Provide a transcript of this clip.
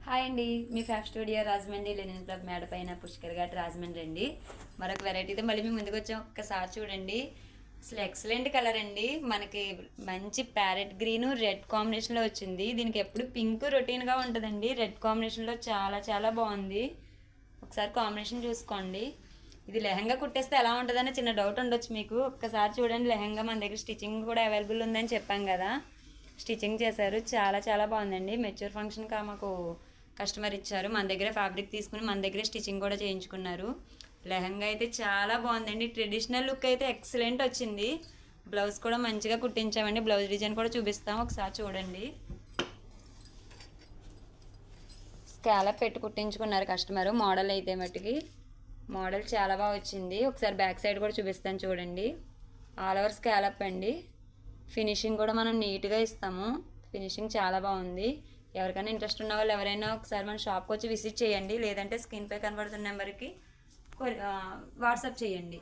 Hi అండి, మీ fab studio Rajahmundry Lenin club మేడ పైన పుష్కర్ ఘాట్ రాజమండ్రి అండి. మరొక వెరైటీతో మళ్ళీ మీ ముందుకు వచ్చాం. ఒక్కసారి చూడండి, అసలు ఎక్సలెంట్ కలర్ అండి. మనకి మంచి ప్యారెట్ గ్రీన్ రెడ్ కాంబినేషన్లో వచ్చింది. దీనికి ఎప్పుడు పింక్ రొటీన్గా ఉంటుందండి, రెడ్ కాంబినేషన్లో చాలా చాలా బాగుంది. ఒకసారి కాంబినేషన్ చూసుకోండి. ఇది లెహంగా కుట్టేస్తే ఎలా ఉంటుందని చిన్న డౌట్ ఉండొచ్చు మీకు. ఒక్కసారి చూడండి, లెహంగా మన దగ్గర స్టిచ్చింగ్ కూడా అవైలబుల్ ఉందని చెప్పాం కదా, స్టిచ్చింగ్ చేశారు. చాలా చాలా బాగుందండి. మెచ్యూర్ ఫంక్షన్కి మాకు కస్టమర్ ఇచ్చారు, మన దగ్గర ఫ్యాబ్రిక్ తీసుకుని మన దగ్గరే స్టిచ్చింగ్ కూడా చేయించుకున్నారు. లెహంగా అయితే చాలా బాగుందండి. ట్రెడిషనల్ లుక్ అయితే ఎక్సలెంట్ వచ్చింది. బ్లౌజ్ కూడా మంచిగా కుట్టించామండి. బ్లౌజ్ డిజైన్ కూడా చూపిస్తాం, ఒకసారి చూడండి. స్కాలప్ పెట్టి కుట్టించుకున్నారు కస్టమర్. మోడల్ అయితే మట్టుకి మోడల్ చాలా బాగా వచ్చింది. ఒకసారి బ్యాక్ సైడ్ కూడా చూపిస్తాను చూడండి. ఆల్ ఓవర్ స్కాలప్ అండి. ఫినిషింగ్ కూడా మనం నీట్గా ఇస్తాము. ఫినిషింగ్ చాలా బాగుంది. ఎవరికైనా ఇంట్రెస్ట్ ఉన్న వాళ్ళు ఎవరైనా ఒకసారి మన షాప్కి వచ్చి విజిట్ చేయండి, లేదంటే స్క్రీన్పై కనబడుతున్న నెంబర్కి వాట్సాప్ చేయండి.